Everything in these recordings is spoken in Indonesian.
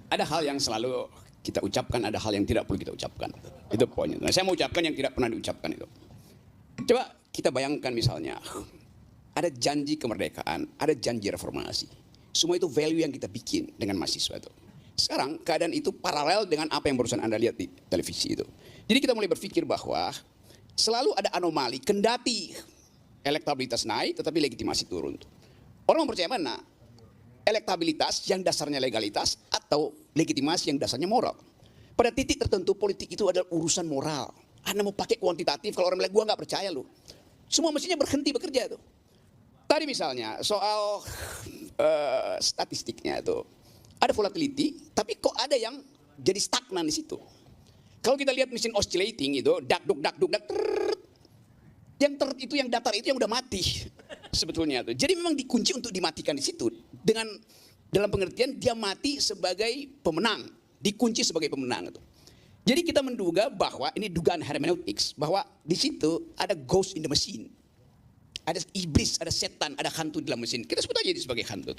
ada hal yang selalu kita ucapkan, ada hal yang tidak perlu kita ucapkan. Itu poinnya. Nah, saya mau ucapkan yang tidak pernah diucapkan itu. Coba kita bayangkan misalnya, ada janji kemerdekaan, ada janji reformasi. Semua itu value yang kita bikin dengan mahasiswa itu. Sekarang keadaan itu paralel dengan apa yang barusan Anda lihat di televisi itu. Jadi kita mulai berpikir bahwa selalu ada anomali, kendati elektabilitas naik tetapi legitimasi turun. Orang percaya mana? Elektabilitas yang dasarnya legalitas atau legitimasi yang dasarnya moral. Pada titik tertentu politik itu adalah urusan moral. Anda mau pakai kuantitatif, kalau orang bilang gua nggak percaya lu. Semua mestinya berhenti bekerja itu. Tadi misalnya soal statistiknya itu ada volatility, tapi kok ada yang jadi stagnan di situ. Kalau kita lihat mesin oscillating itu, dak duk, yang itu yang datar itu yang udah mati sebetulnya tuh. Jadi memang dikunci untuk dimatikan di situ. Dengan dalam pengertian dia mati sebagai pemenang, dikunci sebagai pemenang itu. Jadi kita menduga bahwa ini dugaan hermeneutics bahwa di situ ada ghost in the machine. Ada iblis, ada setan, ada hantu di dalam mesin. Kita sebut aja ini sebagai hantu.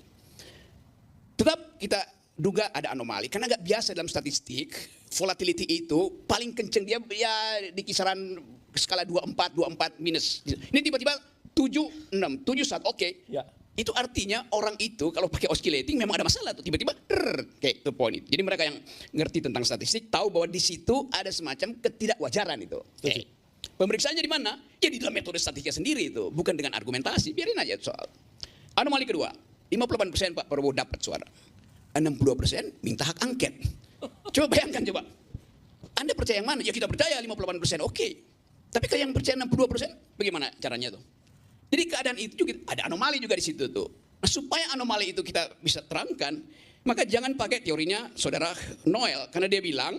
Tetap kita duga ada anomali karena nggak biasa dalam statistik volatility itu paling kenceng dia ya di kisaran skala 24 minus. Ini tiba-tiba 76, 71, oke. Ya. Itu artinya orang itu kalau pakai oscillating memang ada masalah tuh. Tiba-tiba oke, itu poin itu. Jadi mereka yang ngerti tentang statistik tahu bahwa di situ ada semacam ketidakwajaran itu. Okay. Pemeriksaannya di mana? Ya di dalam metode statistiknya sendiri itu, bukan dengan argumentasi. Biarin aja soal. Anomali kedua, 58% Pak Prabowo dapat suara. 62% minta hak angket. Coba bayangkan coba. Anda percaya yang mana? Ya kita percaya 58%, oke. Tapi kalau yang percaya 62%, bagaimana caranya tuh? Jadi keadaan itu juga ada anomali juga di situ tuh. Nah, supaya anomali itu kita bisa terangkan, maka jangan pakai teorinya saudara Noel karena dia bilang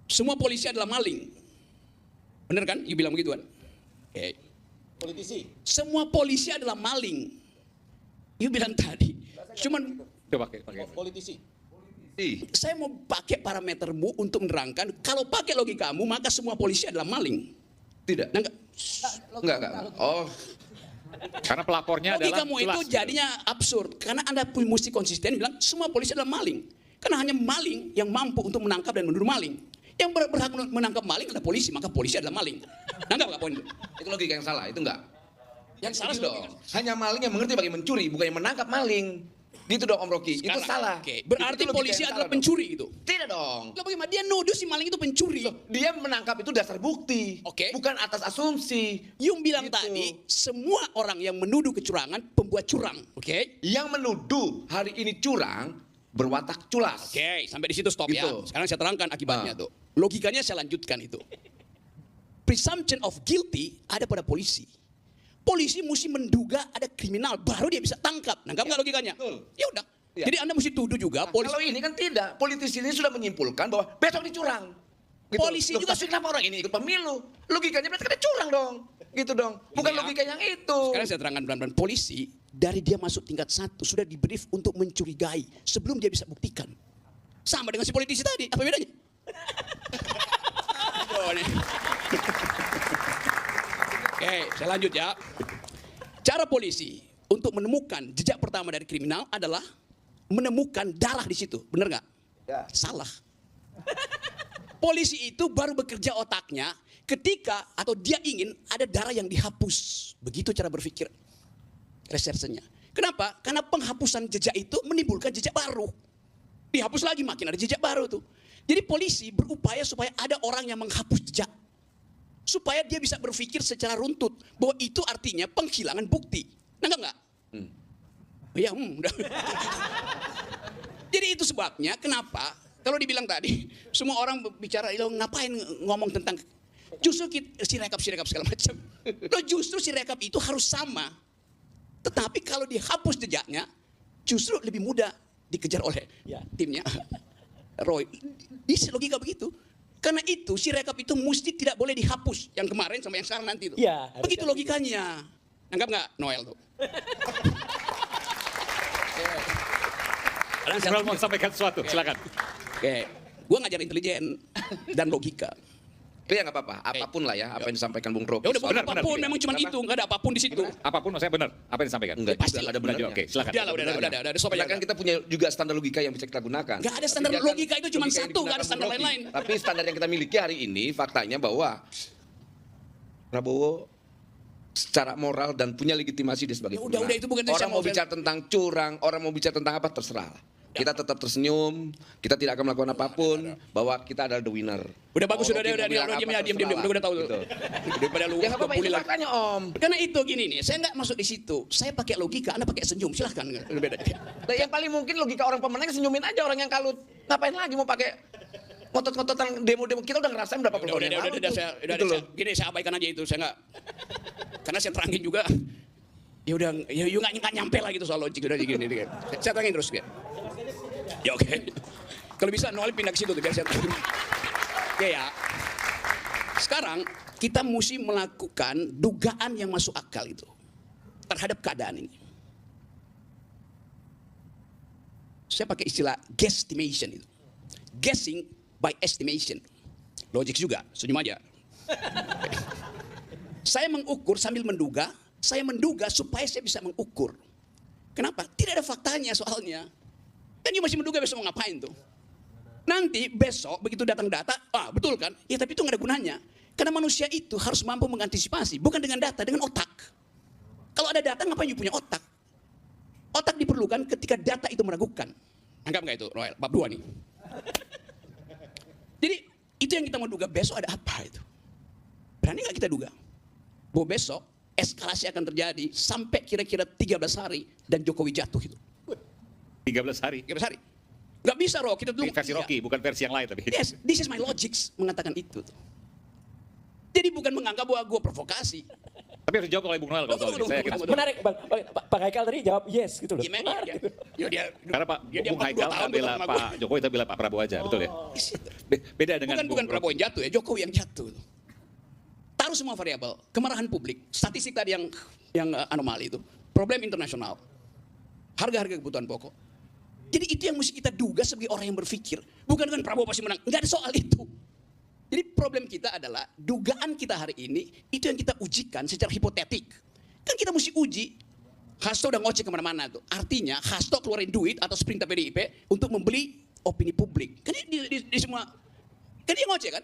semua polisi adalah maling. Benar kan? You bilang begitu kan? Okay. Politisi. Semua polisi adalah maling. You bilang tadi. Cuman pakai. Politisi. saya mau pakai parametermu untuk menerangkan kalau pakai logikamu maka semua polisi adalah maling. Tidak. Nah, Enggak. Oh. Karena pelapornya adalah logikamu itu jelas, jadinya absurd karena Anda mesti konsisten bilang semua polisi adalah maling. Karena hanya maling yang mampu untuk menangkap dan menuduh maling. Yang berhak menangkap maling adalah polisi, maka polisi adalah maling. Nangkap nggak poin itu? Itu logika yang salah, itu enggak. Yang salah Itu dong. Hanya maling yang mengerti bagaimana mencuri, bukan yang menangkap maling. Gitu dong Om Rocky. Itu salah. Oke. Berarti Itu logika polisi yang adalah salah pencuri itu. Tidak dong. Lah bagaimana dia nuduh si maling itu pencuri? Dia menangkap itu dasar bukti. Oke. Bukan atas asumsi. Yung bilang Gitu. tadi semua orang yang menuduh kecurangan pembuat curang, oke? Yang menuduh hari ini curang berwatak culas. Oke, sampai di situ stop ya. Gitu. Sekarang saya terangkan akibatnya tuh. Logikanya saya lanjutkan itu. Presumption of guilty ada pada polisi. Polisi mesti menduga ada kriminal baru dia bisa tangkap. Nangkap nggak logikanya? Betul. Ya udah. Ya. Jadi Anda mesti tuduh juga polisi. Kalau ini kan tidak. Politisi ini sudah menyimpulkan bahwa besok dicurang. Gitu. Polisi juga tapi kenapa orang ini ikut pemilu? Logikanya berarti kan curang dong. Gitu dong. Bukan Iya. logika yang itu. Sekarang saya terangkan pelan-pelan. Polisi dari dia masuk tingkat 1 sudah dibrief untuk mencurigai sebelum dia bisa buktikan. Sama dengan si politisi tadi. Apa bedanya? Oke, saya lanjut ya. Cara polisi untuk menemukan jejak pertama dari kriminal adalah menemukan darah di situ. Benar nggak? Ya. Salah. Polisi itu baru bekerja otaknya ketika atau dia ingin ada darah yang dihapus. Begitu cara berpikir resersenya. Kenapa? Karena penghapusan jejak itu menimbulkan jejak baru. Dihapus lagi makin ada jejak baru tuh. Jadi polisi berupaya supaya ada orang yang menghapus jejak. Supaya dia bisa berpikir secara runtut. Bahwa itu artinya penghilangan bukti. Nangkap nggak? Ya, udah. Jadi itu sebabnya kenapa kalau dibilang tadi semua orang bicara lo ngapain ngomong tentang justru si rekap segala macam. Lo justru si rekap itu harus sama. Tetapi kalau dihapus jejaknya justru lebih mudah dikejar oleh timnya Roy. Ini logika begitu. Karena itu si rekap itu mesti tidak boleh dihapus yang kemarin sama yang sekarang nanti itu. Ya, begitu logikanya. Anggap nggak Noel tuh? Noel mau sampaikan sesuatu, silakan. Oke, gue ngajar intelijen dan logika. Ya nggak apa-apa, apapun lah ya, apa yang disampaikan Bung Rocky. Ya udah bukan Benar, apapun, benar. memang cuma Kenapa? itu, nggak ada apapun di situ. Apapun maksudnya benar apa yang disampaikan. Enggak, Pasti juga lah. ada benernya. Oke, silakan. Udah lah, udah, sobat Karena kan jaga. kita punya juga standar logika yang bisa kita gunakan. Nggak ada standar Tapi logika, itu cuma logika yang satu, nggak ada digunakan standar Bung Rocky. lain-lain. Tapi standar yang kita miliki hari ini faktanya bahwa Prabowo secara moral dan punya legitimasi dia sebagai Ya udah, pemenang. itu bukan Orang secara mau moral. bicara tentang curang, orang mau bicara tentang apa terserah. Kita tetap tersenyum, kita tidak akan melakukan apapun, bahwa kita adalah the winner. Udah bagus, Mau udah, Rocky mau bilang apa, diam, terserah lah. udah tahu tuh. Gitu. Daripada lu Ya nggak apa-apa, bully itu lagi. faktanya Om. Karena itu gini nih, saya nggak masuk di situ. Saya pakai logika, Anda pakai senyum, silahkan. Beda. Nah, yang paling mungkin logika orang pemenang senyumin aja orang yang kalut. Ngapain lagi mau pakai ngotot-ngototan demo-demo, kita udah ngerasain berapa puluh tahun yang lalu tuh. Gitu loh. Gini saya abaikan aja itu, saya nggak, karena saya terangin juga. Ya udah, ya nggak nyampe lah gitu soal logik udah gini. Saya terangin terus ya. Ya oke. Kalau bisa Noel pindah ke situ tuh biar saya terangin. Ya. Sekarang kita mesti melakukan dugaan yang masuk akal itu terhadap keadaan ini. Saya pakai istilah guesstimation itu. Guessing by estimation. Logik juga, senyum aja. Saya mengukur sambil menduga, saya menduga supaya saya bisa mengukur. Kenapa? Tidak ada faktanya soalnya. Kan you masih menduga besok mau ngapain tuh. Nanti besok begitu datang data, betul kan? Ya tapi itu nggak ada gunanya. Karena manusia itu harus mampu mengantisipasi, bukan dengan data, dengan otak. Kalau ada data, ngapain you punya otak? Otak diperlukan ketika data itu meragukan. Anggap nggak itu, Royal? Bab 2 nih. Jadi itu yang kita mau duga besok ada apa itu. Berani nggak kita duga? Bahwa besok eskalasi akan terjadi sampai kira-kira 13 hari dan Jokowi jatuh itu. 13 hari. 13 hari. Nggak bisa Roh, kita tunggu. Ini versi Rocky, bukan versi yang lain tapi. Yes, this is my logics mengatakan itu. Jadi bukan menganggap bahwa gue provokasi. Tapi harus dijawab oleh Bung Noel kalau soal ini. Saya yakin. Tunggu. Menarik, Pak Haikal tadi jawab yes gitu loh. Ya, memang dia, Karena Pak dia Bung 42 Haikal tahun nggak bela sama Pak Jokowi, tapi bela Pak Prabowo aja, betul ya? Beda dengan Bukan Bung Prabowo Rocky. yang jatuh ya, Jokowi yang jatuh. Taruh semua variabel, kemarahan publik, statistik tadi yang anomali itu, problem internasional, harga-harga kebutuhan pokok. Jadi itu yang mesti kita duga sebagai orang yang berpikir. Bukan dengan Prabowo pasti menang, nggak ada soal itu. Jadi problem kita adalah dugaan kita hari ini itu yang kita ujikan secara hipotetik. Kan kita mesti uji. Hasto udah ngoceh kemana-mana tuh. Artinya Hasto keluarin duit atas perintah PDIP untuk membeli opini publik. Kan di semua, kan dia ngoceh kan?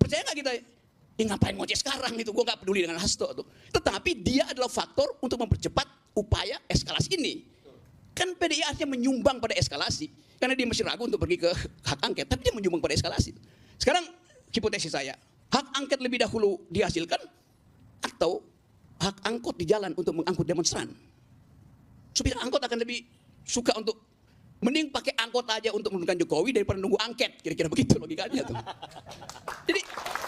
Percaya nggak kita? Ya ngapain ngoceh sekarang itu? Gue nggak peduli dengan Hasto tuh. Tetapi dia adalah faktor untuk mempercepat upaya eskalasi ini. Kan PDI artinya menyumbang pada eskalasi. Karena dia masih ragu untuk pergi ke hak angket. Tapi dia menyumbang pada eskalasi. Sekarang hipotesis saya. Hak angket lebih dahulu dihasilkan. Atau hak angkot di jalan untuk mengangkut demonstran. Supir angkot akan lebih suka untuk mending pakai angkot aja untuk menurunkan Jokowi daripada nunggu angket. Kira-kira begitu logikanya tuh. Jadi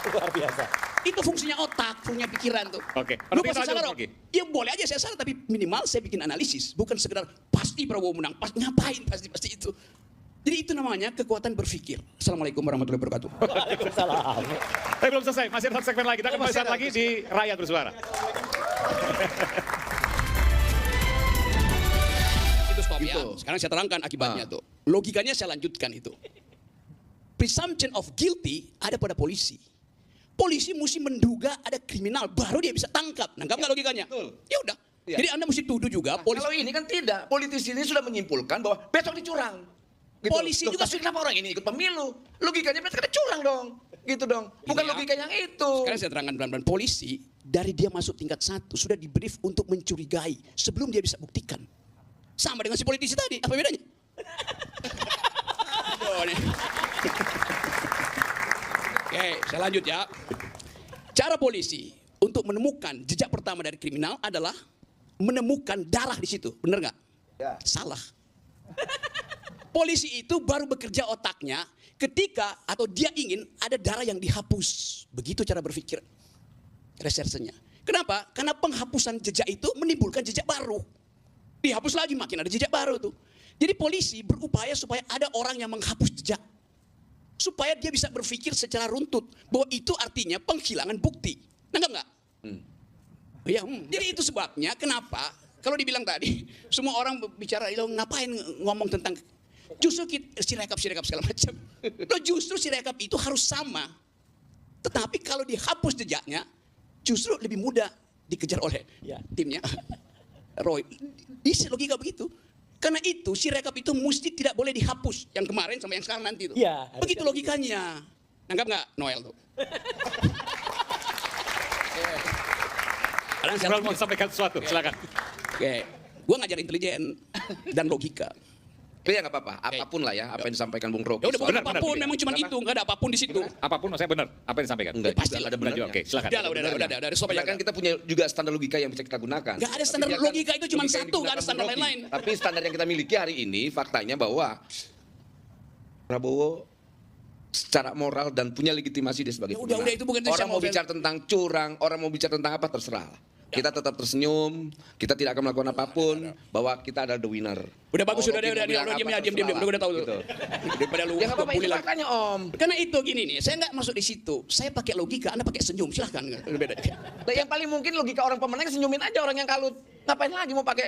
Luar biasa. itu fungsinya otak, fungsinya pikiran tuh. Oke. Lu Tapi pasti lanjut salah, lagi. ya boleh aja saya salah, tapi minimal saya bikin analisis, bukan sekedar pasti Prabowo menang, ngapain pasti itu. Jadi itu namanya kekuatan berpikir. Assalamualaikum warahmatullahi wabarakatuh. Waalaikumsalam. Tapi belum selesai, masih ada satu segmen lagi. Kita akan bahas lagi di Rakyat Bersuara. Itu stop ya. Gitu. Sekarang saya terangkan akibatnya tuh. Logikanya saya lanjutkan itu. Presumption of guilty ada pada polisi. Polisi mesti menduga ada kriminal, baru dia bisa tangkap. Nangkap nggak logikanya? Betul. Ya udah. Ya. Jadi Anda mesti tuduh juga polisi. Kalau ini kan tidak, politisi ini sudah menyimpulkan bahwa besok dicurang. Gitu. Polisi Loh, juga tapi kenapa orang ini ikut pemilu? Logikanya berarti kena curang dong. Gitu dong. Bukan Ini ya. logika yang itu. Sekarang saya terangkan pelan-pelan. Polisi dari dia masuk tingkat 1 sudah dibrief untuk mencurigai sebelum dia bisa buktikan. Sama dengan si politisi tadi. Apa bedanya? Oh, nih. Oke, saya lanjut ya. Cara polisi untuk menemukan jejak pertama dari kriminal adalah menemukan darah di situ. Bener nggak? Ya. Salah. Polisi itu baru bekerja otaknya ketika atau dia ingin ada darah yang dihapus. Begitu cara berpikir resersenya. Kenapa? Karena penghapusan jejak itu menimbulkan jejak baru. Dihapus lagi makin ada jejak baru tuh. Jadi polisi berupaya supaya ada orang yang menghapus jejak. Supaya dia bisa berpikir secara runtut. Bahwa itu artinya penghilangan bukti. Nangkap nggak? Ya, jadi itu sebabnya kenapa kalau dibilang tadi semua orang bicara itu ngapain ngomong tentang justru si rekap segala macam. Loh, justru si rekap itu harus sama Tetapi kalau dihapus jejaknya, justru lebih mudah dikejar oleh Ya. timnya Roy. Isi logika begitu. Karena itu si rekap itu mesti tidak boleh dihapus yang kemarin sama yang sekarang nanti itu. Iya, Begitu harusnya. logikanya. Nanggap nggak Noel tuh? Kadang saya Noel mau sampaikan sesuatu, silakan. Oke, gua ngajar intelijen dan logika. Itu ya nggak apa-apa, apapun lah ya, apa yang disampaikan Bung Rocky. Ya udah bukan Benar, apapun, benar. memang cuma itu, nggak ada apapun di situ. Apapun maksudnya benar, apa yang disampaikan? Enggak, Pasti juga lah, ada Benar juga, benarnya. oke, silakan. Udah, stop aja. Karena kan kita punya juga standar logika yang bisa kita gunakan. Nggak ada standar Tapi dia kan logika itu cuma logika yang satu, nggak ada digunakan standar Bung Rocky. lain-lain. Tapi standar yang kita miliki hari ini faktanya bahwa Prabowo secara moral dan punya legitimasi dia sebagai Ya udah, pemenang. itu bukan itu Orang saya mau mau bicara tentang curang, orang mau bicara tentang apa terserah. Kita tetap tersenyum, kita tidak akan melakukan apapun, bahwa kita adalah the winner. Udah bagus, Mau udah, Rocky udah, mau bilang diam, apa, diam, terserah udah tahu tuh. gitu. Daripada lu Ya nggak apa-apa, bully itu lagi. faktanya Om. Karena itu gini nih, saya nggak masuk di situ. Saya pakai logika, Anda pakai senyum, silahkan. Beda. Nah, yang paling mungkin logika orang pemenang senyumin aja orang yang kalut. Ngapain lagi mau pakai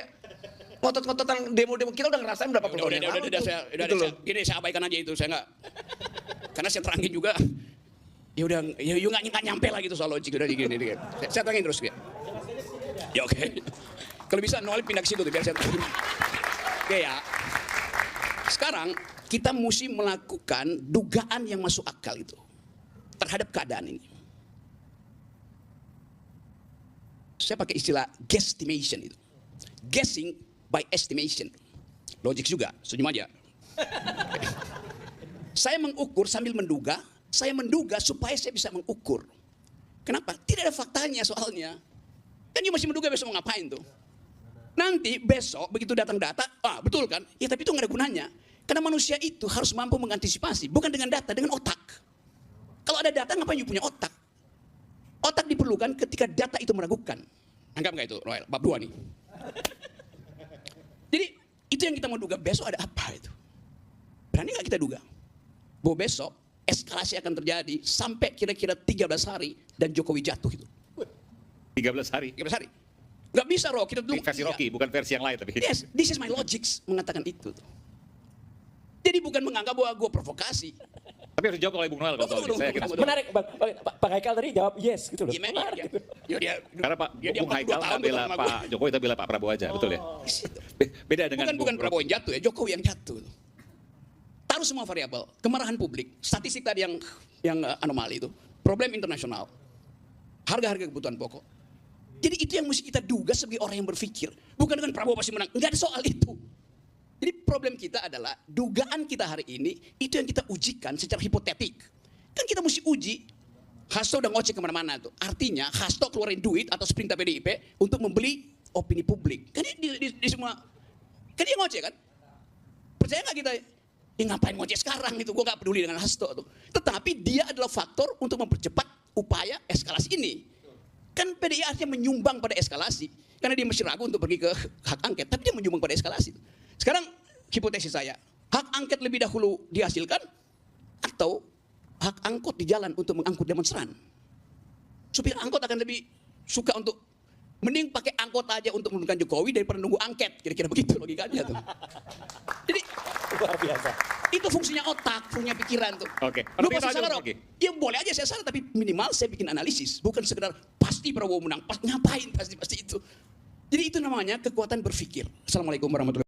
ngotot-ngototan demo-demo, kita udah ngerasain berapa puluh tahun yang lalu tuh. Gitu loh. Gini saya abaikan aja itu, saya nggak. Karena saya terangin juga. Ya udah, ya nggak nyampe lah gitu soal logik udah gini. Saya terangin terus ya. Ya oke. Kalau bisa Noel pindah ke situ tuh biar saya terangin. Oke ya. Sekarang kita mesti melakukan dugaan yang masuk akal itu terhadap keadaan ini. Saya pakai istilah guesstimation itu. Guessing by estimation. Logik juga, senyum aja. Saya mengukur sambil menduga, saya menduga supaya saya bisa mengukur. Kenapa? Tidak ada faktanya soalnya. Kan dia masih menduga besok mau ngapain tuh. Nanti besok begitu datang data, betul kan? Ya tapi itu nggak ada gunanya. Karena manusia itu harus mampu mengantisipasi, bukan dengan data, dengan otak. Kalau ada data ngapain you punya otak? Otak diperlukan ketika data itu meragukan. Anggap nggak itu, Royal? Bab 2 nih. Jadi itu yang kita mau duga besok ada apa itu? Berani nggak kita duga? Bahwa besok eskalasi akan terjadi sampai kira-kira 13 hari dan Jokowi jatuh itu. 13 hari. 13 hari. Nggak bisa Roh, kita dulu. Versi Rocky, bukan versi yang lain tapi. Yes, this is my logics mengatakan itu. Jadi bukan menganggap bahwa gue provokasi. Tapi harus dijawab oleh Bung Noel kalau soal ini. Saya kira. Tunggu. Menarik, Pak Haikal tadi jawab yes gitu loh. Iya, Menarik gitu. Karena Pak dia Bung 42 Haikal tahun nggak bela sama Pak Jokowi, tapi bela Pak Prabowo aja, betul ya? Beda dengan Bukan Bung Prabowo Rocky. yang jatuh ya, Jokowi yang jatuh. Taruh semua variabel, kemarahan publik, statistik tadi yang anomali itu, problem internasional, harga-harga kebutuhan pokok. Jadi itu yang mesti kita duga sebagai orang yang berpikir. Bukan dengan Prabowo pasti menang, nggak ada soal itu. Jadi problem kita adalah dugaan kita hari ini itu yang kita ujikan secara hipotetik. Kan kita mesti uji. Hasto udah ngoceh kemana-mana tuh. Artinya Hasto keluarin duit atas perintah PDIP untuk membeli opini publik. Kan di semua, kan dia ngoceh kan? Percaya nggak kita? Ya ngapain ngoceh sekarang itu? Gue nggak peduli dengan Hasto tuh. Tetapi dia adalah faktor untuk mempercepat upaya eskalasi ini. Kan PDI artinya menyumbang pada eskalasi. Karena dia masih ragu untuk pergi ke hak angket. Tapi dia menyumbang pada eskalasi. Sekarang hipotesis saya. Hak angket lebih dahulu dihasilkan. Atau hak angkut di jalan untuk mengangkut demonstran. Supir angkot akan lebih suka untuk mending pakai angkot aja untuk menurunkan Jokowi daripada nunggu angket. Kira-kira begitu logikanya tuh. Jadi Luar biasa. itu fungsinya otak, fungsinya pikiran tuh. Oke. Lu Tapi pasti itu aja, salah, Bung Rob. Rocky. Ya boleh aja saya salah, tapi minimal saya bikin analisis. Bukan sekedar pasti Prabowo menang. Ngapain pasti itu. Jadi itu namanya kekuatan berpikir. Assalamualaikum warahmatullahi wabarakatuh.